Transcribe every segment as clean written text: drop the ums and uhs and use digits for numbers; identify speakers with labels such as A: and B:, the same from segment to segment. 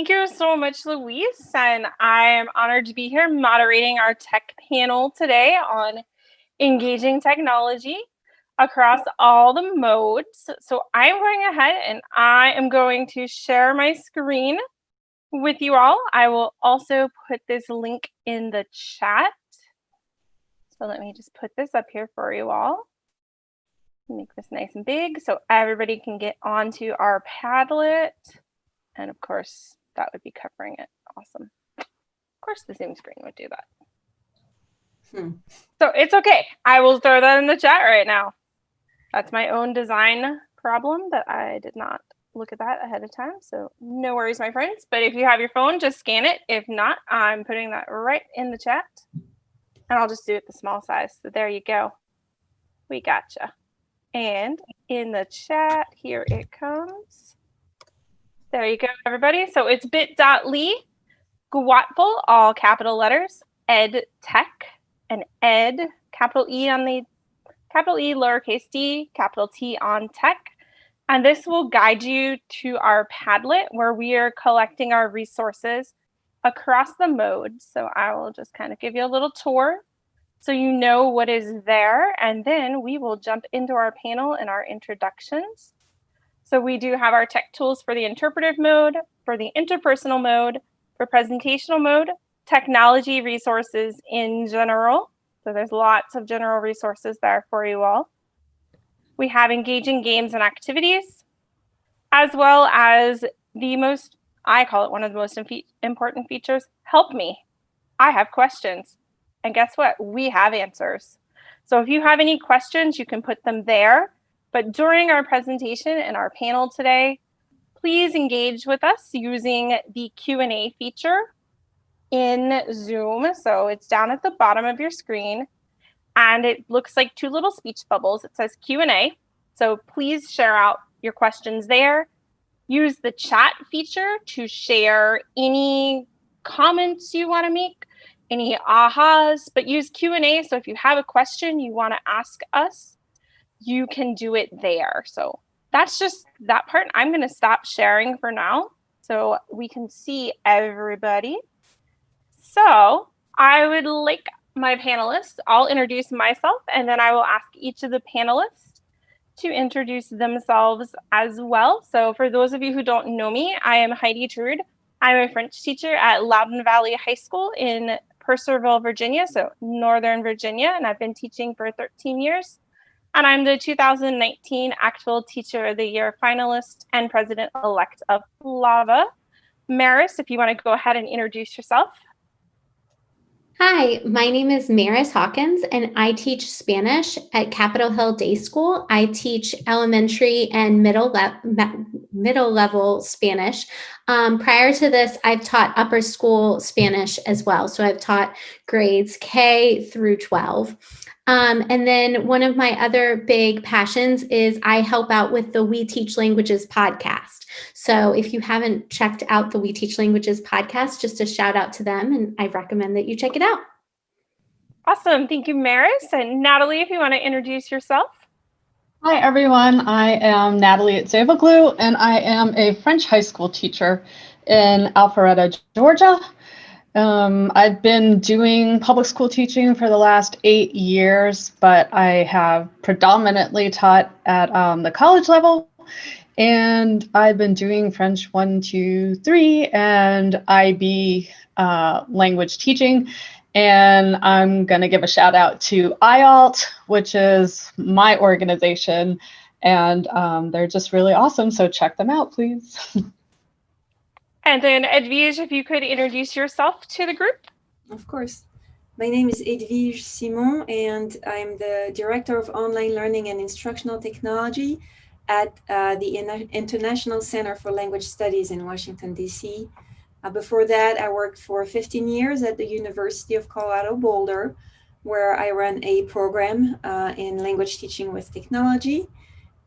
A: Thank you so much, Louise. And I'm honored to be here moderating our tech panel today on engaging technology across all the modes. So I'm going ahead and I am going to share my screen with you all. I will also put this link in the chat. So let me just put this up here for you all. Make this nice and big so everybody can get onto our Padlet. And of course, that would be covering it. Awesome. Of course, the Zoom screen would do that. So it's okay. I will throw that in the chat right now. That's my own design problem that I did not look at that ahead of time. So no worries, my friends. But if you have your phone, just scan it. If not, I'm putting that right in the chat. And I'll just do it the small size. So there you go. We gotcha. And in the chat, here it comes. There you go, everybody. So it's bit.ly, GWATFL, all capital letters, ed tech, and ed, capital E on the capital E, lowercase d, capital T on tech. And this will guide you to our Padlet where we are collecting our resources across the modes. So I will just kind of give you a little tour so you know what is there. And then we will jump into our panel and our introductions. So we do have our tech tools for the interpretive mode, for the interpersonal mode, for presentational mode, technology resources in general. So there's lots of general resources there for you all. We have engaging games and activities, as well as the most, I call it one of the most important features, help me. I have questions. And guess what? We have answers. So if you have any questions, you can put them there. But during our presentation and our panel today, please engage with us using the Q&A feature in Zoom. So it's down at the bottom of your screen. And it looks like two little speech bubbles. It says Q&A. So please share out your questions there. Use the chat feature to share any comments you want to make, any ahas, but use Q&A. So if you have a question you want to ask us, you can do it there. So that's just that part. I'm going to stop sharing for now so we can see everybody. So I would like my panelists, I'll introduce myself and then I will ask each of the panelists to introduce themselves as well. So for those of you who don't know me, I am Heidi Trude. I'm a French teacher at Loudoun Valley High School in Purcellville, Virginia, so Northern Virginia, and I've been teaching for 13 years. And I'm the 2019 ACTFL Teacher of the Year finalist and president-elect of FLAVA. Maris, if you want to go ahead and introduce yourself.
B: Hi, my name is Maris Hawkins, and I teach Spanish at Capitol Hill Day School. I teach elementary and middle level Spanish. Prior to this, I've taught upper school Spanish as well. So I've taught grades K through 12. And then one of my other big passions is I help out with the We Teach Languages podcast. So if you haven't checked out the We Teach Languages podcast, just a shout out to them, and I recommend that you check it out.
A: Awesome. Thank you, Maris. And Natalie, if you want to introduce yourself.
C: Hi, everyone. I am Natalie Ettzevoglou, and I am a French high school teacher in Alpharetta, Georgia. I've been doing public school teaching for the last 8 years, but I have predominantly taught at the college level. And I've been doing French 1, 2, 3 and IB language teaching. And I'm going to give a shout out to IALT, which is my organization. And they're just really awesome. So check them out, please.
A: And then Edwige, if you could introduce yourself to the group.
D: Of course. My name is Edwige Simon, and I'm the Director of Online Learning and Instructional Technology at the International Center for Language Studies in Washington, D.C. Before that, I worked for 15 years at the University of Colorado Boulder, where I ran a program in language teaching with technology.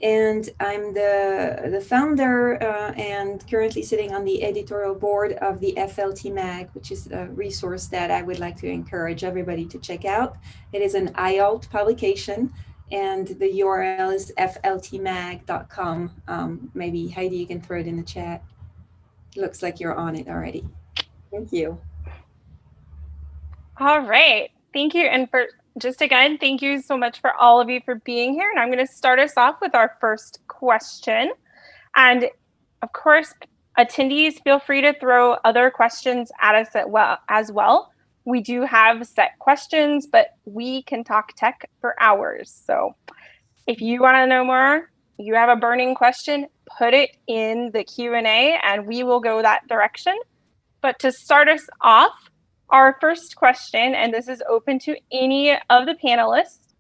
D: And I'm the founder and currently sitting on the editorial board of the FLT Mag, which is a resource that I would like to encourage everybody to check out. It is an IALT publication, and the URL is fltmag.com. Maybe Heidi, you can throw it in the chat. looks like you're on it already. Thank you.
A: All right. Thank you. And for just again, thank you so much for all of you for being here. And I'm going to start us off with our first question. And of course, attendees, feel free to throw other questions at us as well. We do have set questions, but we can talk tech for hours. So if you want to know more, you have a burning question, put it in the Q&A and we will go that direction. But to start us off, our first question, and this is open to any of the panelists,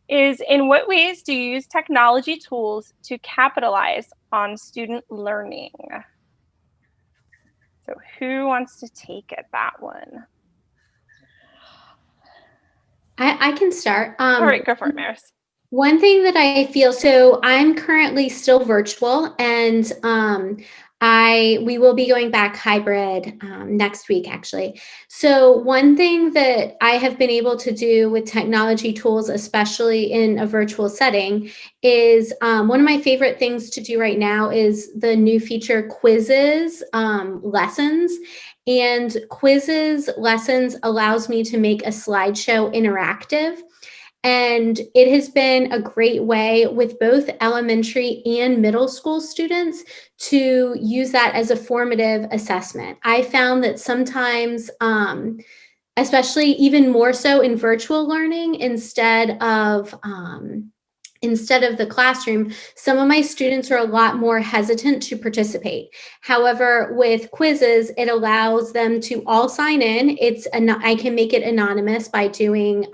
A: is in what ways do you use technology tools to capitalize on student learning? So who wants to take it, that one?
B: I can start.
A: All right, go for it, Maris.
B: One thing that I feel, so I'm currently still virtual, and we will be going back hybrid next week, actually. So one thing that I have been able to do with technology tools, especially in a virtual setting, is one of my favorite things to do right now is the new feature quizzes lessons. And quizzes lessons allows me to make a slideshow interactive. And it has been a great way with both elementary and middle school students to use that as a formative assessment. I found that sometimes, especially even more so in virtual learning, instead of the classroom, some of my students are a lot more hesitant to participate. However, with quizzes, it allows them to all sign in. I can make it anonymous by doing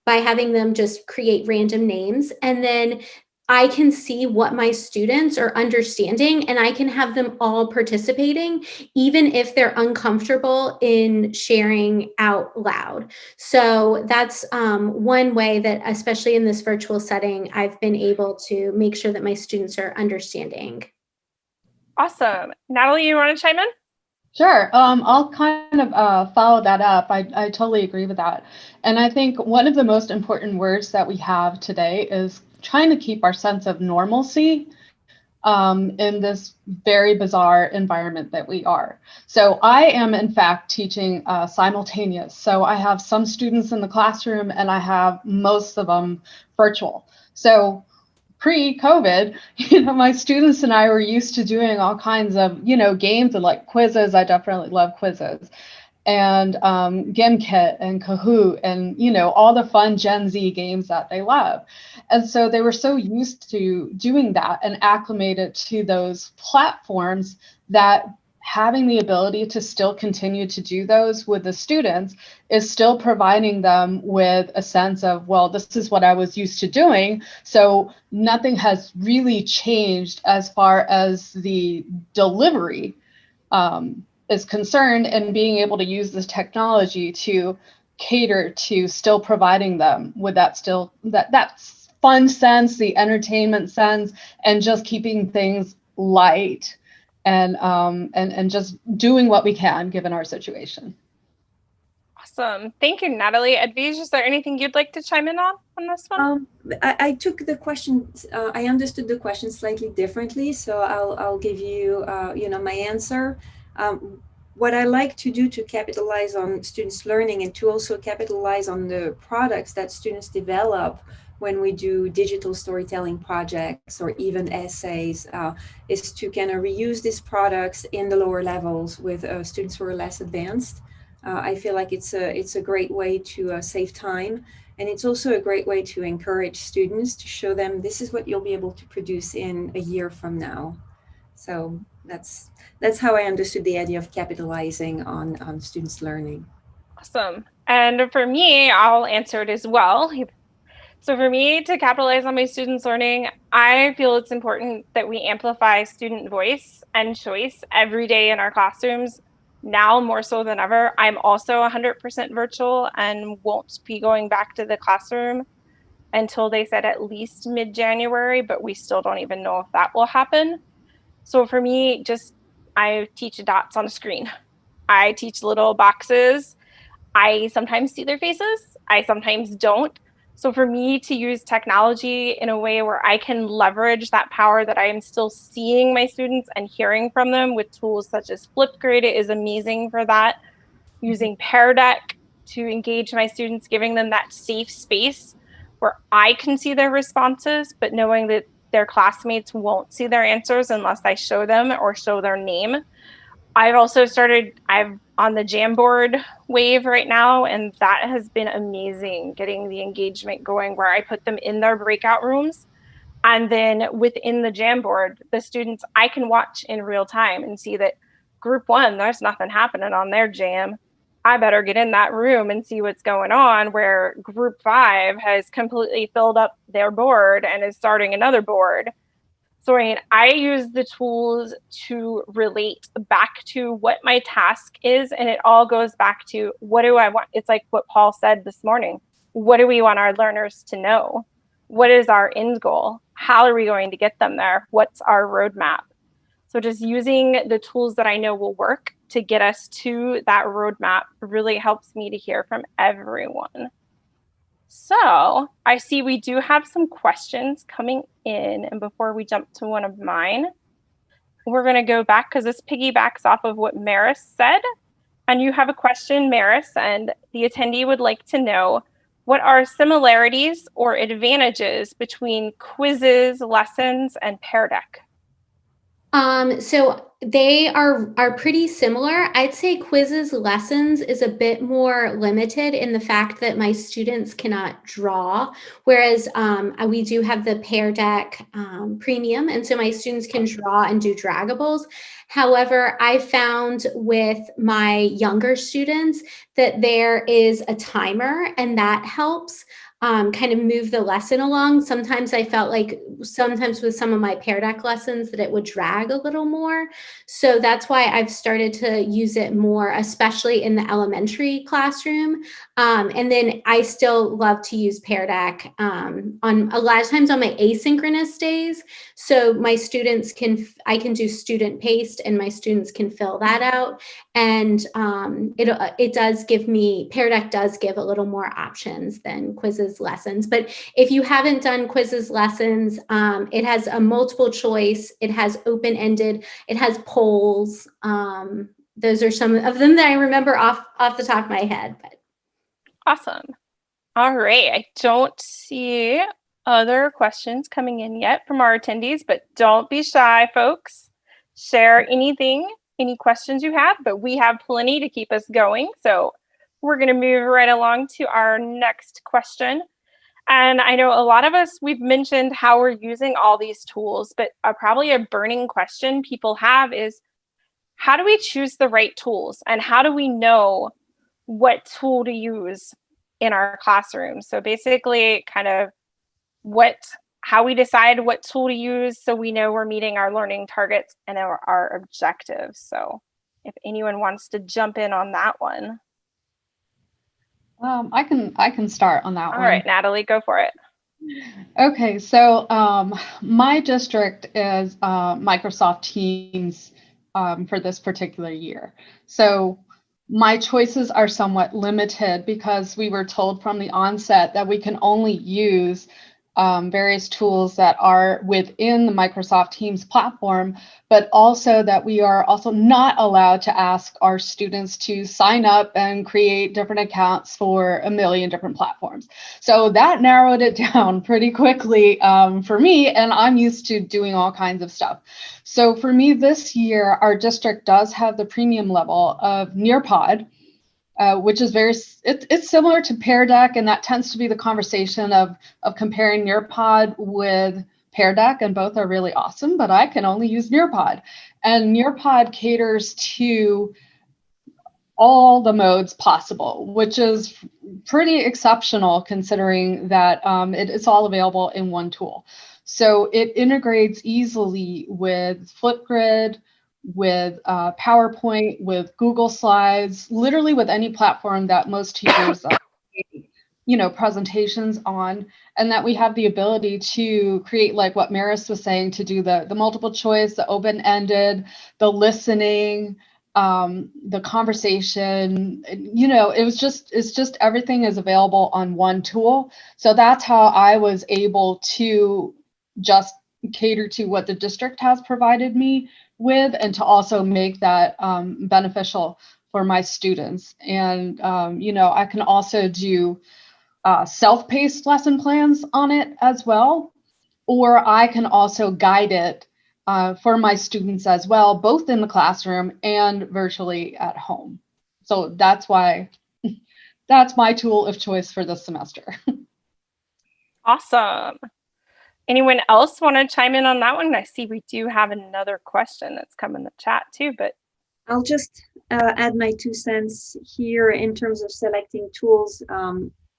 B: by having them just create random names. And then I can see what my students are understanding, and I can have them all participating, even if they're uncomfortable in sharing out loud. So that's one way that, especially in this virtual setting, I've been able to make sure that my students are understanding.
A: Awesome. Natalie, you want to chime in?
C: Sure. I'll kind of follow that up. I totally agree with that. And I think one of the most important words that we have today is trying to keep our sense of normalcy in this very bizarre environment that we are. So I am, in fact, teaching simultaneous. So I have some students in the classroom and I have most of them virtual. So pre-COVID, my students and I were used to doing all kinds of, games and like quizzes. I definitely love quizzes. And Gimkit and Kahoot and, all the fun Gen Z games that they love. And so they were so used to doing that and acclimated to those platforms that having the ability to still continue to do those with the students is still providing them with a sense of, well, this is what I was used to doing. So nothing has really changed as far as the delivery is concerned, and being able to use this technology to cater to still providing them with that fun sense, the entertainment sense, and just keeping things light and just doing what we can given our situation.
A: Awesome. Thank you, Natalie. Edwige, is there anything you'd like to chime in on this one?
D: I took the question, I understood the question slightly differently, so I'll give you, my answer. What I like to do to capitalize on students' learning and to also capitalize on the products that students develop when we do digital storytelling projects or even essays, is to kind of reuse these products in the lower levels with students who are less advanced. I feel like it's a great way to save time. And it's also a great way to encourage students, to show them this is what you'll be able to produce in a year from now. So that's how I understood the idea of capitalizing on students' learning.
A: Awesome. And for me, I'll answer it as well. So for me, to capitalize on my students' learning, I feel it's important that we amplify student voice and choice every day in our classrooms. Now more so than ever, I'm also 100% virtual and won't be going back to the classroom until they said at least mid-January, but we still don't even know if that will happen. So for me, I teach dots on a screen. I teach little boxes. I sometimes see their faces. I sometimes don't. So for me to use technology in a way where I can leverage that power that I am still seeing my students and hearing from them with tools such as FlipGrid is amazing for that. Using Pear to engage my students, giving them that safe space where I can see their responses, but knowing that their classmates won't see their answers unless I show them or show their name. I've also I'm on the Jamboard wave right now, and that has been amazing, getting the engagement going where I put them in their breakout rooms. And then within the Jamboard, the students, I can watch in real time and see that group one, there's nothing happening on their jam. I better get in that room and see what's going on, where group 5 has completely filled up their board and is starting another board. So I use the tools to relate back to what my task is, and it all goes back to what do I want? It's like what Paul said this morning. What do we want our learners to know? What is our end goal? How are we going to get them there? What's our roadmap? So just using the tools that I know will work to get us to that roadmap really helps me to hear from everyone. So I see we do have some questions coming in. And before we jump to one of mine, we're going to go back because this piggybacks off of what Maris said. And you have a question, Maris, and the attendee would like to know, what are similarities or advantages between quizzes, lessons, and Pear Deck?
B: So they are pretty similar. I'd say quizzes lessons is a bit more limited in the fact that my students cannot draw, whereas we do have the Pear Deck premium, and so my students can draw and do draggables. However, I found with my younger students that there is a timer, and that helps kind of move the lesson along. Sometimes I felt like sometimes with some of my Pear Deck lessons that it would drag a little more. So that's why I've started to use it more, especially in the elementary classroom. And then I still love to use Pear Deck on a lot of times on my asynchronous days. So my students I can do student paced and my students can fill that out. And it does give me, Pear Deck does give a little more options than quizzes lessons. But if you haven't done quizzes lessons, it has a multiple choice, it has open-ended, it has polls. Those are some of them that I remember off the top of my head. But.
A: Awesome. All right. I don't see other questions coming in yet from our attendees, but don't be shy, folks. Share anything, any questions you have, but we have plenty to keep us going. So we're going to move right along to our next question. And I know a lot of us, we've mentioned how we're using all these tools, but probably a burning question people have is, how do we choose the right tools? And how do we know what tool to use in our classroom? So basically kind of how we decide what tool to use so we know we're meeting our learning targets and our objectives. So if anyone wants to jump in on that one.
C: I can start on that one.
A: All right, Natalie, go for it.
C: Okay, so my district is Microsoft Teams for this particular year. So my choices are somewhat limited because we were told from the onset that we can only use various tools that are within the Microsoft Teams platform, but also that we are also not allowed to ask our students to sign up and create different accounts for a million different platforms. So that narrowed it down pretty quickly for me, and I'm used to doing all kinds of stuff. So for me this year, our district does have the premium level of Nearpod, which is it's similar to Pear Deck, and that tends to be the conversation of comparing Nearpod with Pear Deck, and both are really awesome, but I can only use Nearpod. And Nearpod caters to all the modes possible, which is pretty exceptional considering that it's all available in one tool. So it integrates easily with FlipGrid, with PowerPoint, with Google Slides, literally with any platform that most teachers presentations on, and that we have the ability to create, like what Maris was saying, to do the multiple choice, the open-ended, the listening, the conversation, it's just everything is available on one tool. So that's how I was able to just cater to what the district has provided me with, and to also make that beneficial for my students. And, I can also do self-paced lesson plans on it as well, or I can also guide it for my students as well, both in the classroom and virtually at home. So that's why that's my tool of choice for this semester.
A: Awesome. Anyone else want to chime in on that one? I see we do have another question that's come in the chat too, but
D: I'll just add my 2 cents here in terms of selecting tools.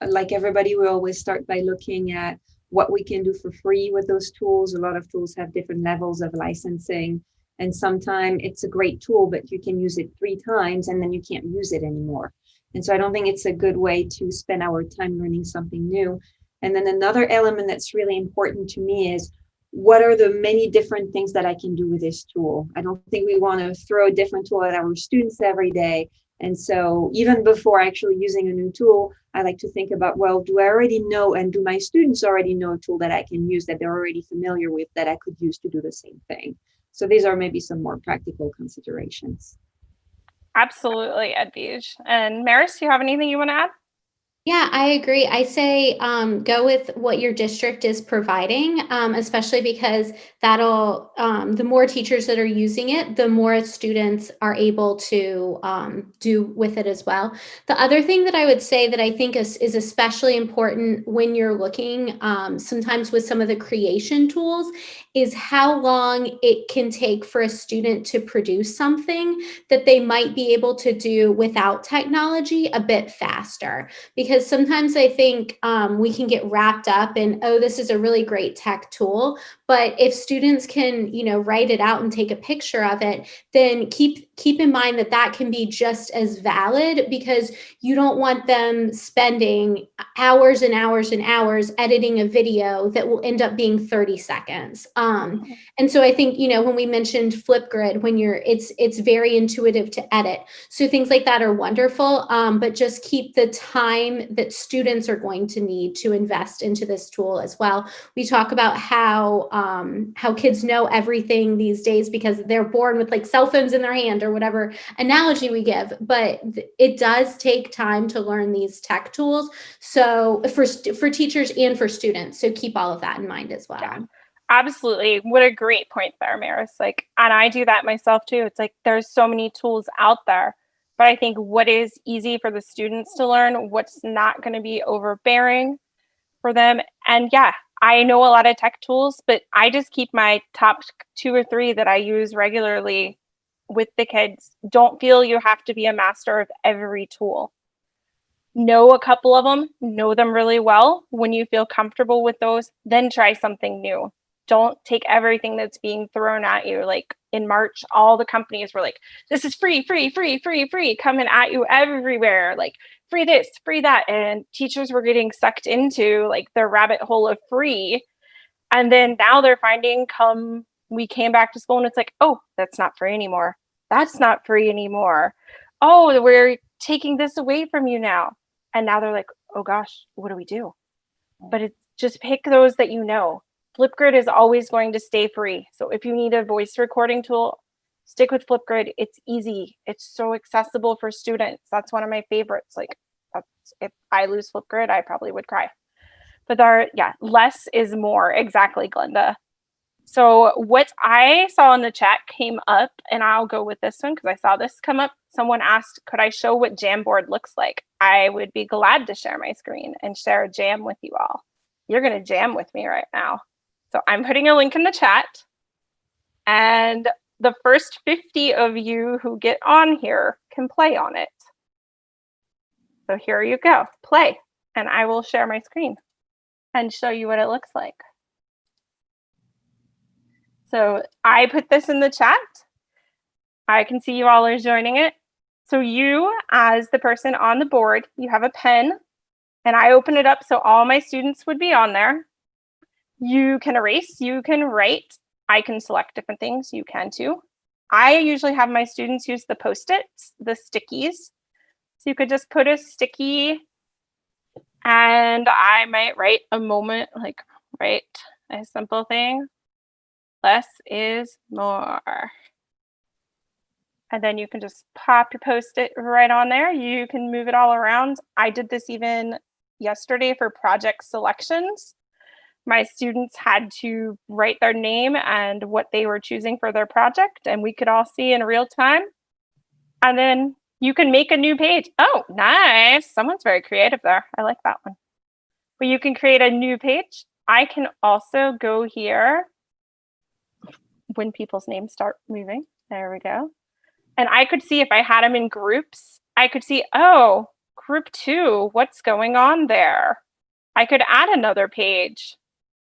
D: Like everybody, we always start by looking at what we can do for free with those tools. A lot of tools have different levels of licensing, and sometimes it's a great tool, but you can use it 3 times and then you can't use it anymore. And so I don't think it's a good way to spend our time learning something new. And then another element that's really important to me is, what are the many different things that I can do with this tool? I don't think we want to throw a different tool at our students every day. And so even before actually using a new tool, I like to think about, well, do I already know, and do my students already know a tool that I can use, that they're already familiar with, that I could use to do the same thing? So these are maybe some more practical considerations.
A: absolutely, Edwige. And Maris, do you have anything you want to add?
B: Yeah, I agree. I say go with what your district is providing, especially because that'll, the more teachers that are using it, the more students are able to do with it as well. The other thing that I would say that I think is especially important when you're looking sometimes with some of the creation tools is how long it can take for a student to produce something that they might be able to do without technology a bit faster. Because sometimes I think we can get wrapped up in, oh, this is a really great tech tool. But if students can, write it out and take a picture of it, then keep in mind that that can be just as valid, because you don't want them spending hours and hours and hours editing a video that will end up being 30 seconds. And so I think, when we mentioned FlipGrid, when it's very intuitive to edit. So things like that are wonderful, but just keep the time that students are going to need to invest into this tool as well. We talk about how kids know everything these days because they're born with like cell phones in their hand or whatever analogy we give, but it does take time to learn these tech tools. So for teachers and for students, so keep all of that in mind as well.
A: Yeah. Absolutely. What a great point there, Maris. And I do that myself too. It's like there's so many tools out there, but I think what is easy for the students to learn, what's not going to be overbearing for them. And yeah, I know a lot of tech tools, but I just keep my top 2 or 3 that I use regularly with the kids. Don't feel you have to be a master of every tool. Know a couple of them, know them really well. When you feel comfortable with those, then try something new. Don't take everything that's being thrown at you. Like in March, all the companies were like, this is free, free, free, free, free, coming at you everywhere. Like free this, free that. And teachers were getting sucked into like the rabbit hole of free. And then now they're finding, we came back to school and it's like, oh, that's not free anymore. That's not free anymore. Oh, we're taking this away from you now. And now they're like, oh gosh, what do we do? But it's just pick those that you know. FlipGrid is always going to stay free. So if you need a voice recording tool, stick with FlipGrid. It's easy. It's so accessible for students. That's one of my favorites. If I lose FlipGrid, I probably would cry. But less is more. Exactly, Glenda. So what I saw in the chat came up, and I'll go with this one because I saw this come up. Someone asked, could I show what Jamboard looks like? I would be glad to share my screen and share a jam with you all. You're going to jam with me right now. So I'm putting a link in the chat, and the first 50 of you who get on here can play on it. So here you go, play, and I will share my screen and show you what it looks like. So I put this in the chat. I can see you all are joining it. So you, as the person on the board, you have a pen, and I open it up so all my students would be on there. You can erase, you can write. I can select different things, you can too. I usually have my students use the Post-its, the stickies. So you could just put a sticky, and I might write a moment, like write a simple thing. Less is more. And then you can just pop your Post-it right on there. You can move it all around. I did this even yesterday for project selections. My students had to write their name and what they were choosing for their project, and we could all see in real time. And then you can make a new page. Oh, nice. Someone's very creative there. I like that one. But you can create a new page. I can also go here when people's names start moving. There we go. And I could see if I had them in groups, I could see, oh, group 2, what's going on there? I could add another page.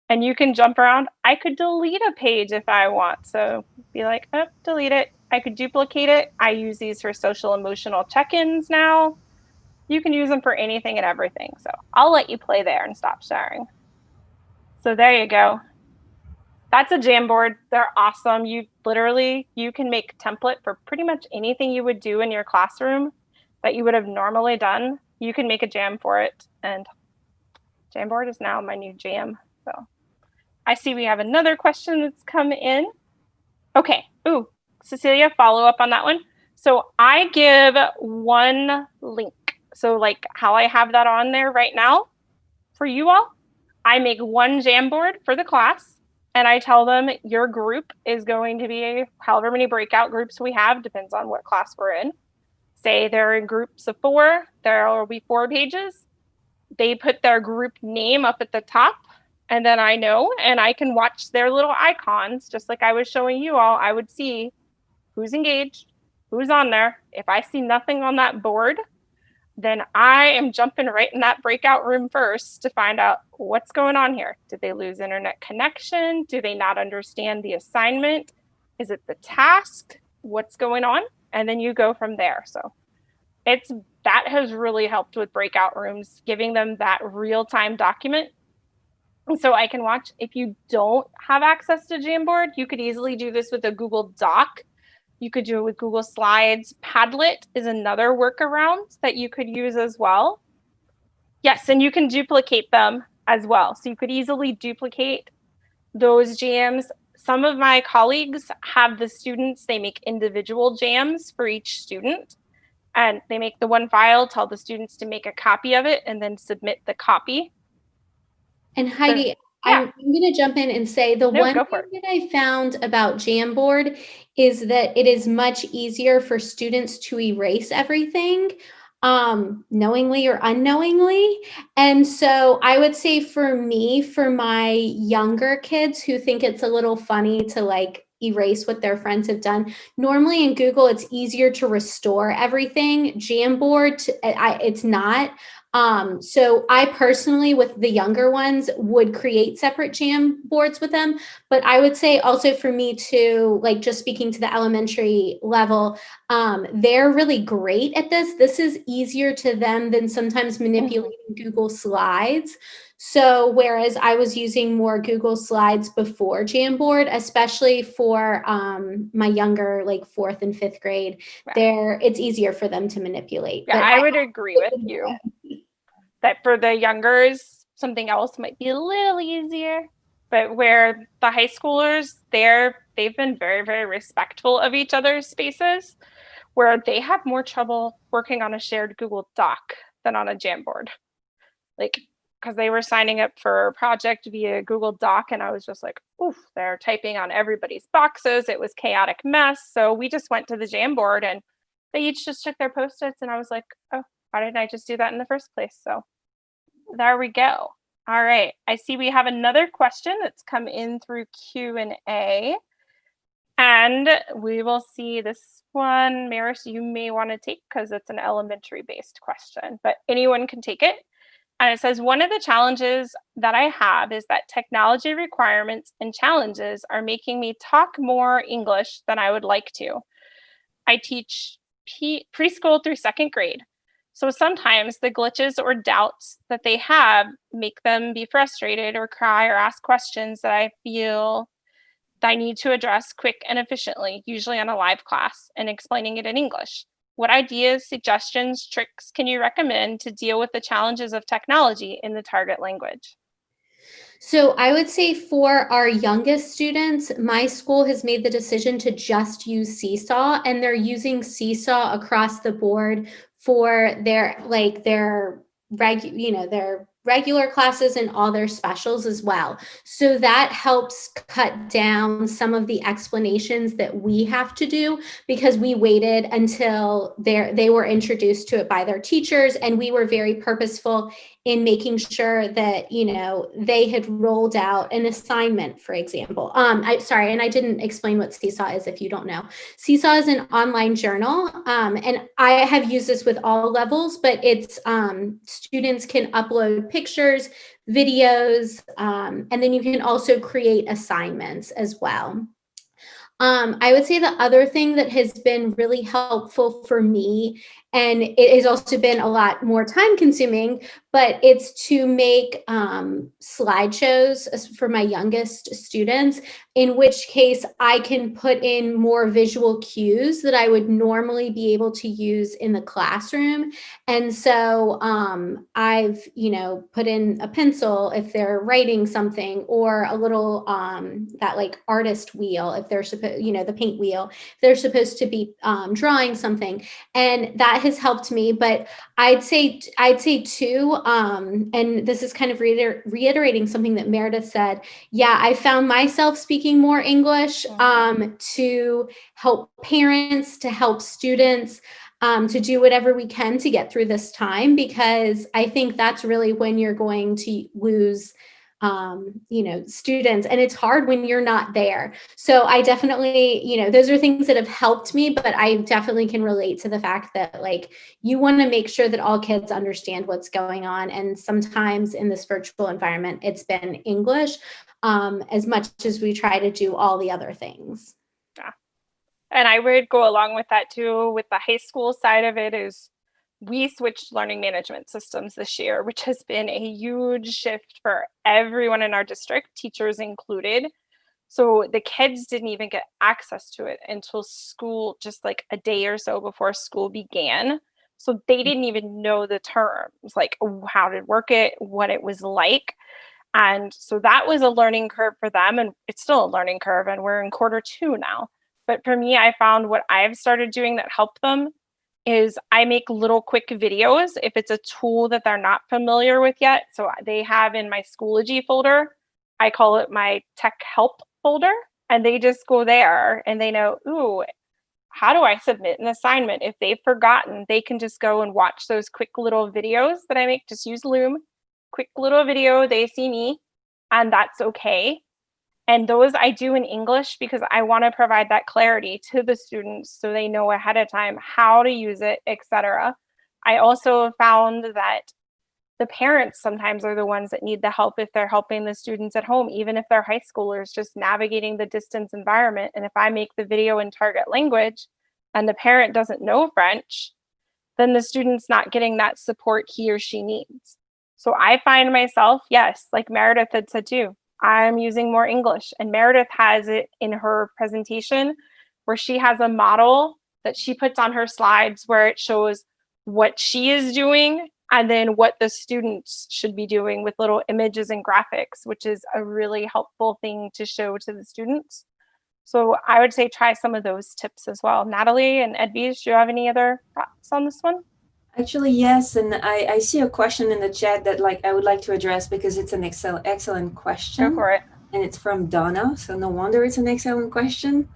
A: And you can jump around. I could delete a page if I want. So be like, oh, delete it. I could duplicate it. I use these for social emotional check-ins now. You can use them for anything and everything. So I'll let you play there and stop sharing. So there you go. That's a Jamboard. They're awesome. You can make a template for pretty much anything you would do in your classroom that you would have normally done. You can make a jam for it. And Jamboard is now my new jam. So I see we have another question that's come in. Okay. Ooh, Cecilia, follow up on that one. So I give one link. So like how I have that on there right now for you all, I make one Jamboard for the class, and I tell them your group is going to be however many breakout groups we have, depends on what class we're in. Say they're in groups of 4, there will be 4 pages. They put their group name up at the top, and then I know, and I can watch their little icons, just like I was showing you all. I would see who's engaged, who's on there. If I see nothing on that board, then I am jumping right in that breakout room first to find out what's going on here. Did they lose internet connection? Do they not understand the assignment? Is it the task? What's going on? And then you go from there. So that has really helped with breakout rooms, giving them that real-time document. So I can watch. If you don't have access to Jamboard, you could easily do this with a Google Doc. You could do it with Google Slides. Padlet is another workaround that you could use as well. Yes, and you can duplicate them as well. So you could easily duplicate those jams. Some of my colleagues have the students, they make individual jams for each student. And they make the one file, tell the students to make a copy of it, and then submit the copy.
B: And Heidi, I'm going to jump in and say one thing that I found about Jamboard is that it is much easier for students to erase everything, knowingly or unknowingly. And so I would say for me, for my younger kids who think it's a little funny to like erase what their friends have done, normally in Google, it's easier to restore everything. Jamboard, it's not. So I personally, with the younger ones, would create separate Jamboards with them. But I would say also for me too, like just speaking to the elementary level, they're really great at this. This is easier to them than sometimes manipulating Google Slides. So whereas I was using more Google Slides before Jamboard, especially for my younger, like 4th and 5th grade, it's easier for them to manipulate.
A: Yeah, I would agree with you that for the youngers, something else might be a little easier. But where the high schoolers, they've been very, very respectful of each other's spaces, where they have more trouble working on a shared Google Doc than on a Jamboard. Like, because they were signing up for a project via Google Doc, and I was just like, oof, they're typing on everybody's boxes. It was chaotic mess. So we just went to the Jamboard, and they each just took their Post-its, and I was like, oh, why didn't I just do that in the first place? So there we go. All right. I see we have another question that's come in through Q&A. And we will see this one. Maris, you may want to take because it's an elementary-based question, but anyone can take it. And it says, one of the challenges that I have is that technology requirements and challenges are making me talk more English than I would like to. I teach preschool through 2nd grade. So sometimes the glitches or doubts that they have make them be frustrated or cry or ask questions that I feel that I need to address quick and efficiently, usually on a live class, and explaining it in English. What ideas, suggestions, tricks can you recommend to deal with the challenges of technology in the target language?
B: So I would say for our youngest students, my school has made the decision to just use Seesaw, and they're using Seesaw across the board for their their regular classes and all their specials as well. So that helps cut down some of the explanations that we have to do, because we waited until they were introduced to it by their teachers, and we were very purposeful in making sure that, you know, they had rolled out an assignment, for example. And I didn't explain what Seesaw is if you don't know. Seesaw is an online journal, and I have used this with all levels, but it's students can upload pictures, videos, and then you can also create assignments as well. I would say the other thing that has been really helpful for me, and it has also been a lot more time consuming, but it's to make slideshows for my youngest students, in which case I can put in more visual cues that I would normally be able to use in the classroom. And so I've, put in a pencil if they're writing something, or a little that like artist wheel if they're supposed, the paint wheel, if they're supposed to be drawing something, and that has helped me. But I'd say too, and this is kind of reiterating something that Meredith said. Yeah, I found myself speaking more English to help parents, to help students, to do whatever we can to get through this time, because I think that's really when you're going to lose students, and it's hard when you're not there. So I definitely, those are things that have helped me, but I definitely can relate to the fact that like you want to make sure that all kids understand what's going on. And sometimes in this virtual environment, it's been English, as much as we try to do all the other things.
A: Yeah. And I would go along with that too. With the high school side of it, is we switched learning management systems this year, which has been a huge shift for everyone in our district, teachers included. So the kids didn't even get access to it until school, just like a day or so before school began. So they didn't even know the terms, like how to work it, what it was like. And so that was a learning curve for them. And it's still a learning curve. And we're in Q2 now. But for me, I found what I've started doing that helped them is I make little quick videos if it's a tool that they're not familiar with yet. So they have in my Schoology folder, I call it my tech help folder, and they just go there and they know, ooh, how do I submit an assignment? If they've forgotten, they can just go and watch those quick little videos that I make. Just use Loom, quick little video, they see me, and that's okay. And those I do in English because I want to provide that clarity to the students so they know ahead of time how to use it, etc. I also found that the parents sometimes are the ones that need the help if they're helping the students at home, even if they're high schoolers, just navigating the distance environment. And if I make the video in target language and the parent doesn't know French, then the student's not getting that support he or she needs. So I find myself, yes, like Meredith had said too, I'm using more English, and Meredith has it in her presentation where she has a model that she puts on her slides where it shows what she is doing and then what the students should be doing with little images and graphics, which is a really helpful thing to show to the students. So I would say try some of those tips as well. Natalie and Edwige, do you have any other thoughts on this one?
D: Actually, yes, and I see a question in the chat that I would like to address because it's an excellent question.
A: Go for it.
D: And it's from Donna, so no wonder it's an excellent question.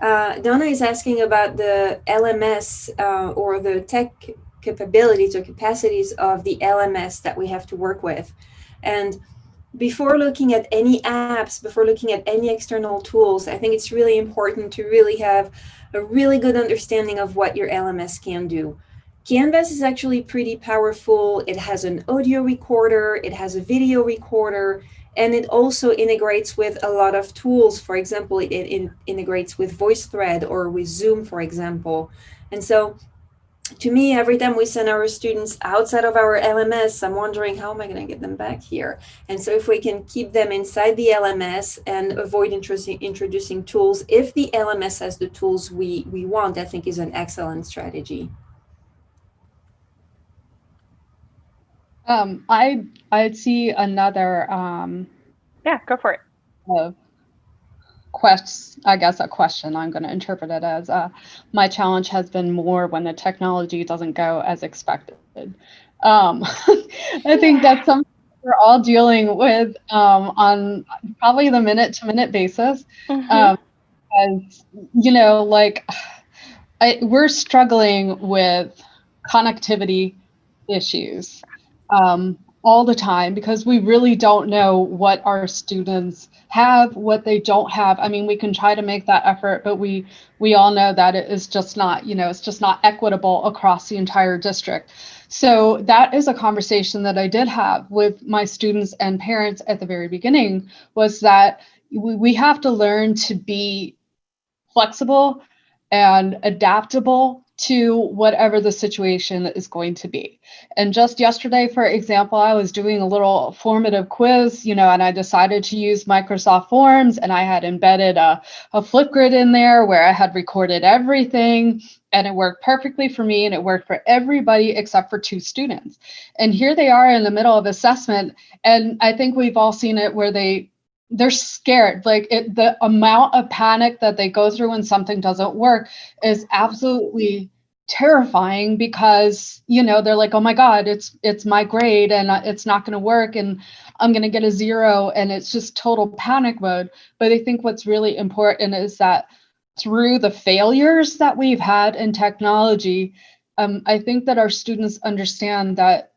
D: Donna is asking about the LMS or the tech capabilities or capacities of the LMS that we have to work with. And before looking at any apps, before looking at any external tools, I think it's really important to really have a really good understanding of what your LMS can do. Canvas is actually pretty powerful. It has an audio recorder, it has a video recorder, and it also integrates with a lot of tools. For example, it integrates with VoiceThread or with Zoom, for example. And so to me, every time we send our students outside of our LMS, I'm wondering, how am I going to get them back here? And so if we can keep them inside the LMS and avoid introducing tools, if the LMS has the tools we want, I think is an excellent strategy.
C: I'd see another
A: Yeah, go for it.
C: I guess a question. I'm going to interpret it as my challenge has been more when the technology doesn't go as expected. I think that's something we're all dealing with on probably the minute-to-minute basis.
A: Mm-hmm.
C: As like we're struggling with connectivity issues all the time because we really don't know what our students have, what they don't have. I mean, we can try to make that effort, but we all know that it is just not, it's just not equitable across the entire district. So that is a conversation that I did have with my students and parents at the very beginning, was that we have to learn to be flexible and adaptable to whatever the situation is going to be. And just yesterday, for example, I was doing a little formative quiz, and I decided to use Microsoft Forms, and I had embedded a FlipGrid in there where I had recorded everything, and it worked perfectly for me, and it worked for everybody except for 2 students. And here they are in the middle of assessment, and I think we've all seen it where they're scared. Like the amount of panic that they go through when something doesn't work is absolutely terrifying, because they're like, oh my God, it's my grade and it's not going to work and I'm going to get a 0, and it's just total panic mode. But I think what's really important is that through the failures that we've had in technology, I think that our students understand that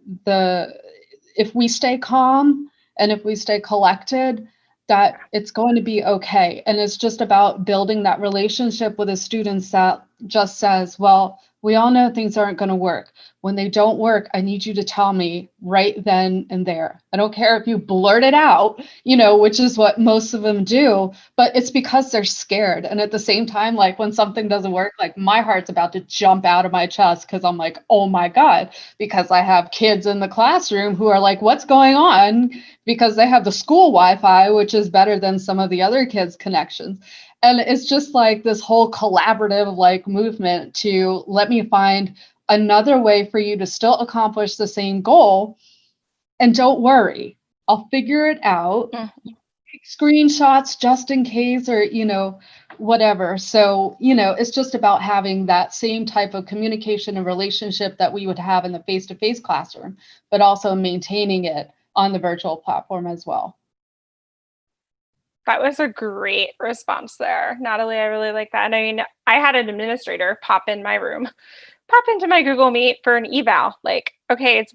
C: if we stay calm and if we stay collected, that it's going to be okay. And it's just about building that relationship with the students that just says, well, we all know things aren't going to work. When they don't work, I need you to tell me right then and there. I don't care if you blurt it out, which is what most of them do, but it's because they're scared. And at the same time, like when something doesn't work, like my heart's about to jump out of my chest because I'm like, oh my God, because I have kids in the classroom who are like, what's going on? Because they have the school Wi-Fi, which is better than some of the other kids' connections. And it's just like this whole collaborative like movement to let me find another way for you to still accomplish the same goal. And don't worry, I'll figure it out. Take screenshots just in case, or, whatever. So, it's just about having that same type of communication and relationship that we would have in the face-to-face classroom, but also maintaining it on the virtual platform as well.
A: That was a great response there, Natalie. I really like that. And I mean, I had an administrator pop in my room, pop into my Google Meet for an eval. Like, okay, it's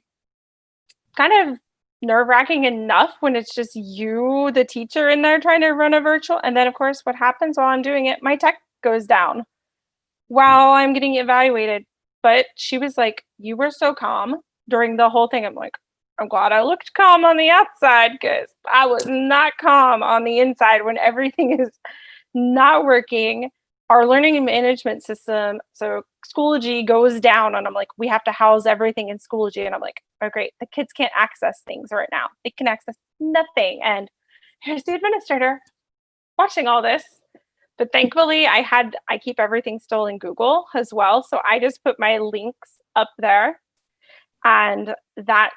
A: kind of nerve-wracking enough when it's just you, the teacher, in there trying to run a virtual. And then, of course, what happens while I'm doing it? My tech goes down while I'm getting evaluated. But she was like, you were so calm during the whole thing. I'm like, I'm glad I looked calm on the outside, because I was not calm on the inside when everything is not working. Our learning management system, so Schoology, goes down, and I'm like, we have to house everything in Schoology. And I'm like, oh great, the kids can't access things right now. They can access nothing. And here's the administrator watching all this. But thankfully, I keep everything still in Google as well. So I just put my links up there, and that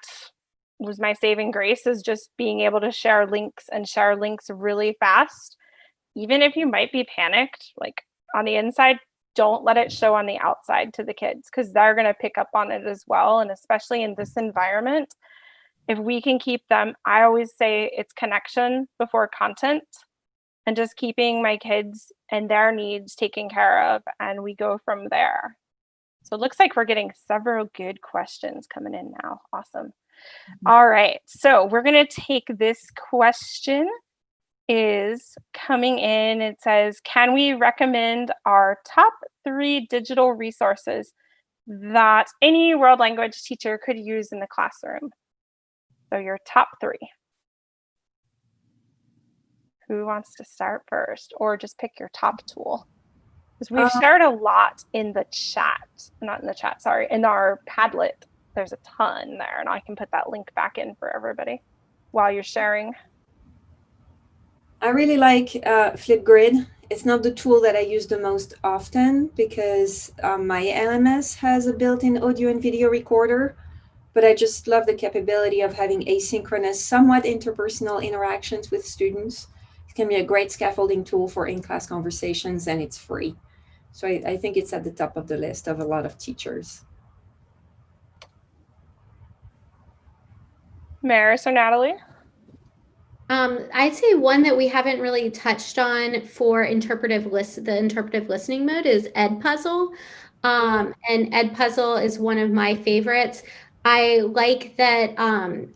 A: was my saving grace, is just being able to share links really fast. Even if you might be panicked, like on the inside, don't let it show on the outside to the kids, because they're going to pick up on it as well. And especially in this environment, if we can keep them, I always say it's connection before content, and just keeping my kids and their needs taken care of, and we go from there. So it looks like we're getting several good questions coming in now. Awesome. All right, so we're going to take this question is coming in. It says, can we recommend our top 3 digital resources that any world language teacher could use in the classroom? So your top 3. Who wants to start first, or just pick your top tool? Because we've shared a lot in the chat, not in the chat, sorry, in our Padlet. There's a ton there, and I can put that link back in for everybody while you're sharing.
D: I really like FlipGrid. It's not the tool that I use the most often because my LMS has a built-in audio and video recorder, but I just love the capability of having asynchronous, somewhat interpersonal interactions with students. It can be a great scaffolding tool for in-class conversations, and it's free. So I think it's at the top of the list of a lot of teachers.
A: Maris or Natalie?
B: I'd say one that we haven't really touched on for the interpretive listening mode is EdPuzzle. And EdPuzzle is one of my favorites. I like that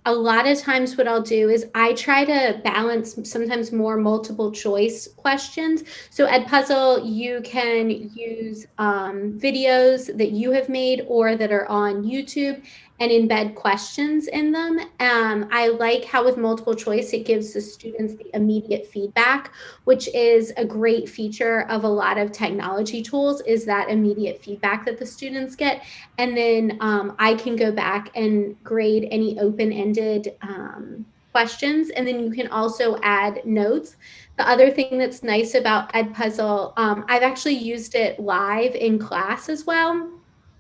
B: a lot of times what I'll do is I try to balance sometimes more multiple choice questions. So EdPuzzle, you can use videos that you have made or that are on YouTube and embed questions in them. I like how with multiple choice, it gives the students the immediate feedback, which is a great feature of a lot of technology tools, is that immediate feedback that the students get. And then I can go back and grade any open-ended questions. And then you can also add notes. The other thing that's nice about EdPuzzle, I've actually used it live in class as well.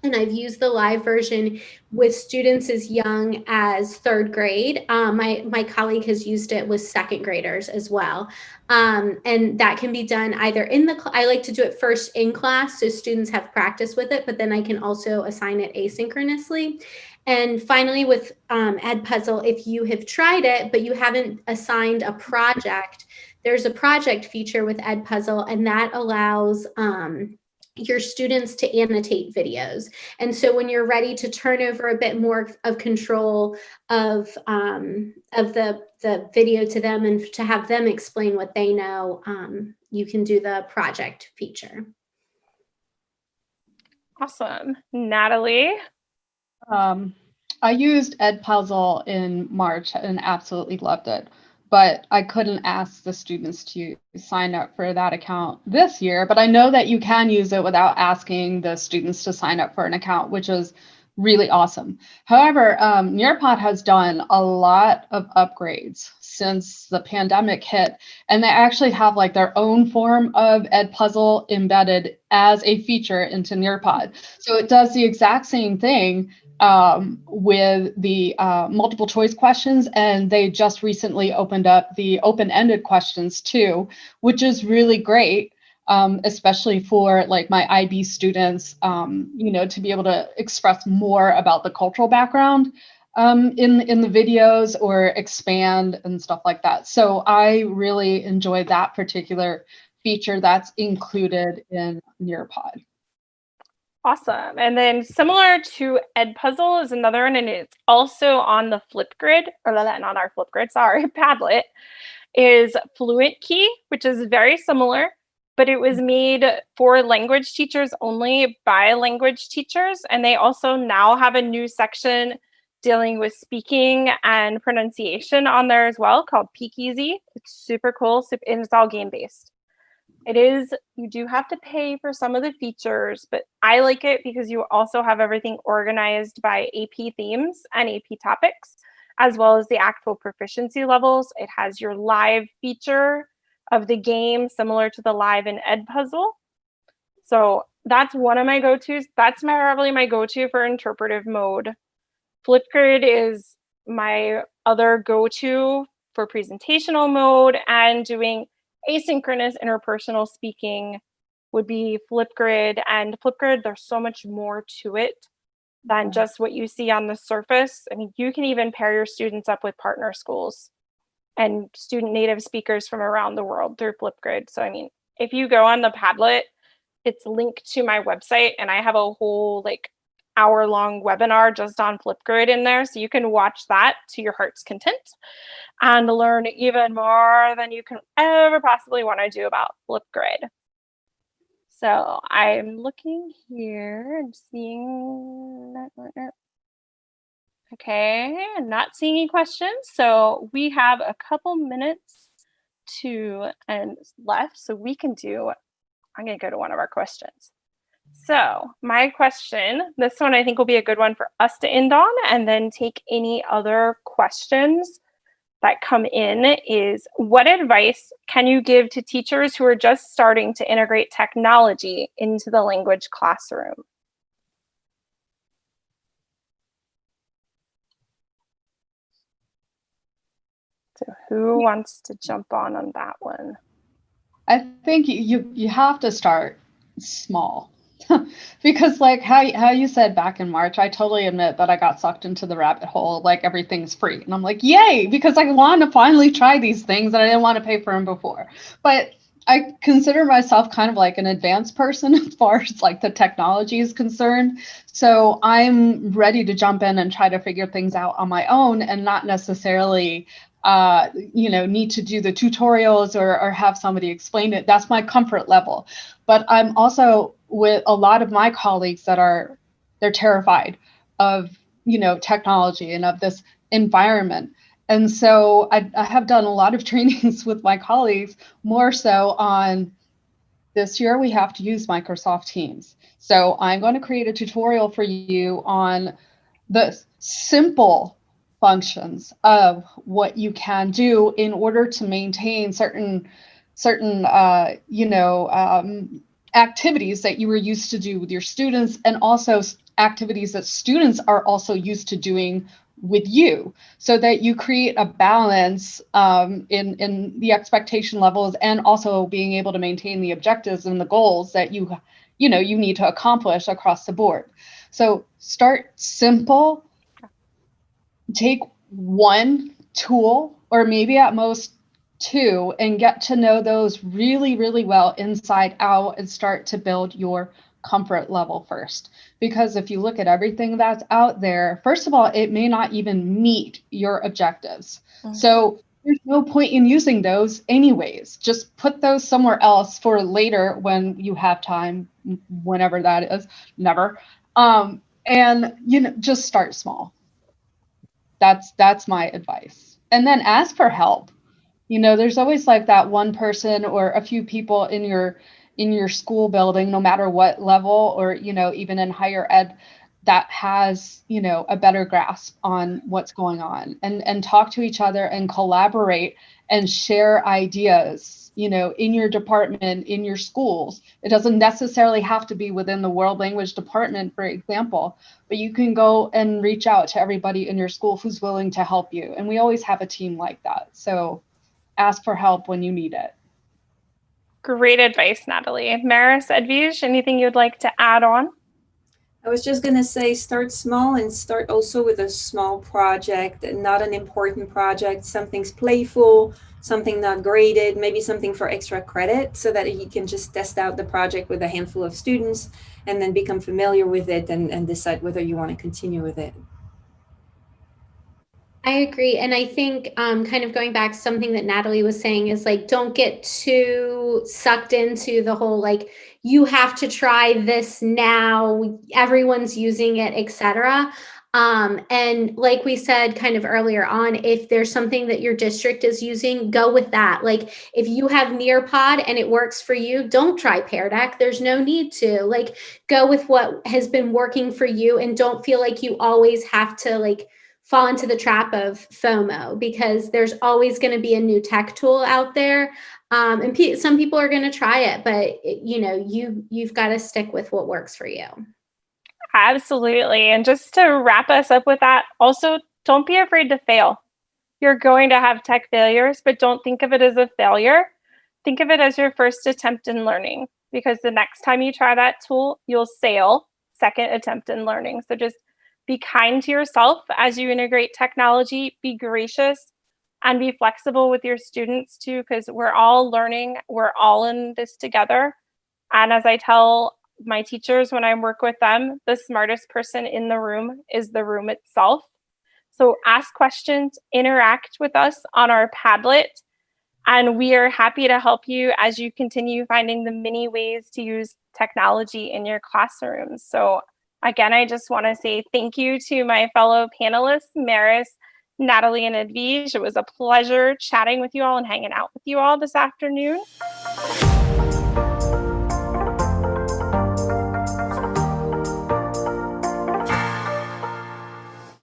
B: And I've used the live version with students as young as 3rd grade. My colleague has used it with 2nd graders as well. And that can be done either in the, I like to do it first in class so students have practice with it, but then I can also assign it asynchronously. And finally with EdPuzzle, if you have tried it, but you haven't assigned a project, there's a project feature with EdPuzzle, and that allows your students to annotate videos. And so when you're ready to turn over a bit more of control of the video to them and to have them explain what they know, you can do the project feature.
A: Awesome. Natalie?
C: I used EdPuzzle in March and absolutely loved it. But I couldn't ask the students to sign up for that account this year. But I know that you can use it without asking the students to sign up for an account, which is really awesome. However, Nearpod has done a lot of upgrades since the pandemic hit, and they actually have like their own form of EdPuzzle embedded as a feature into Nearpod. So it does the exact same thing with the multiple choice questions, and they just recently opened up the open-ended questions too, which is really great, especially for like my IB students, you know, to be able to express more about the cultural background in the videos or expand and stuff like that. So I really enjoyed that particular feature that's included in Nearpod.
A: Awesome. And then similar to EdPuzzle is another one, and it's also on the FlipGrid, or not our FlipGrid, sorry, Padlet, is Fluent Key, which is very similar, but it was made for language teachers only by language teachers. And they also now have a new section dealing with speaking and pronunciation on there as well called Peak Easy. It's super cool, and it's all game-based. It is, you do have to pay for some of the features, but I like it because you also have everything organized by AP themes and AP topics, as well as the actual proficiency levels. It has your live feature of the game, similar to the live in EdPuzzle. So that's one of my go-tos. That's probably my go-to for interpretive mode. FlipGrid is my other go-to for presentational mode, and doing asynchronous interpersonal speaking would be FlipGrid. And FlipGrid, there's so much more to it than just what you see on the surface. I mean, you can even pair your students up with partner schools and student native speakers from around the world through FlipGrid. So, I mean, if you go on the Padlet, it's linked to my website, and I have a whole like hour-long webinar just on FlipGrid in there. So you can watch that to your heart's content and learn even more than you can ever possibly want to do about FlipGrid. So I'm looking here and seeing that. Okay, I'm not seeing any questions. So we have a couple minutes left, so we can do I'm going to go to one of our questions. So my question, this one I think will be a good one for us to end on, and then take any other questions that come in, is what advice can you give to teachers who are just starting to integrate technology into the language classroom? So who wants to jump on that one?
C: I think you have to start small. Because like how you said back in March, I totally admit that I got sucked into the rabbit hole, like everything's free. And I'm like, yay, because I want to finally try these things that I didn't want to pay for them before. But I consider myself kind of like an advanced person as far as like the technology is concerned. So I'm ready to jump in and try to figure things out on my own and not necessarily need to do the tutorials or have somebody explain it. That's my comfort level. But I'm also with a lot of my colleagues that they're terrified of, technology and of this environment. And so I have done a lot of trainings with my colleagues, more so on this year we have to use Microsoft Teams. So I'm going to create a tutorial for you on the simple functions of what you can do in order to maintain certain activities that you were used to do with your students, and also activities that students are also used to doing with you, so that you create a balance in the expectation levels, and also being able to maintain the objectives and the goals that you need to accomplish across the board. So start simple. Take one tool, or maybe at most two, and get to know those really, really well inside out, and start to build your comfort level first. Because if you look at everything that's out there, first of all, it may not even meet your objectives. Mm-hmm. So there's no point in using those anyways. Just put those somewhere else for later when you have time, whenever that is, never. And just start small. That's my advice. And then ask for help. There's always like that one person or a few people in your school building, no matter what level, or even in higher ed, that has a better grasp on what's going on, and talk to each other and collaborate and share ideas in your department, in your schools. It doesn't necessarily have to be within the world language department, for example, but you can go and reach out to everybody in your school who's willing to help you. And we always have a team like that. So ask for help when you need it.
A: Great advice, Natalie. Maris, Edwige, anything you'd like to add on?
D: I was just going to say, start small, and start also with a small project, not an important project. Something's playful, something not graded, maybe something for extra credit, so that you can just test out the project with a handful of students and then become familiar with it and decide whether you want to continue with it.
B: I agree. And I think kind of going back to something that Natalie was saying is like, don't get too sucked into the whole, like, you have to try this now, everyone's using it, etc. And like we said kind of earlier on, if there's something that your district is using, go with that. Like if you have Nearpod and it works for you, don't try Pear Deck. There's no need to. Like, go with what has been working for you, and don't feel like you always have to like fall into the trap of FOMO, because there's always going to be a new tech tool out there. And some people are going to try it, but you've got to stick with what works for you.
A: Absolutely. And just to wrap us up with that, also, don't be afraid to fail. You're going to have tech failures, but don't think of it as a failure. Think of it as your first attempt in learning, because the next time you try that tool, you'll sail second attempt in learning. So just be kind to yourself as you integrate technology. Be gracious and be flexible with your students too, because we're all learning. We're all in this together. And as I tell my teachers when I work with them, the smartest person in the room is the room itself. So ask questions, interact with us on our Padlet, and we are happy to help you as you continue finding the many ways to use technology in your classrooms. So again, I just want to say thank you to my fellow panelists, Maris, Natalie, and Edwige. It was a pleasure chatting with you all and hanging out with you all this afternoon.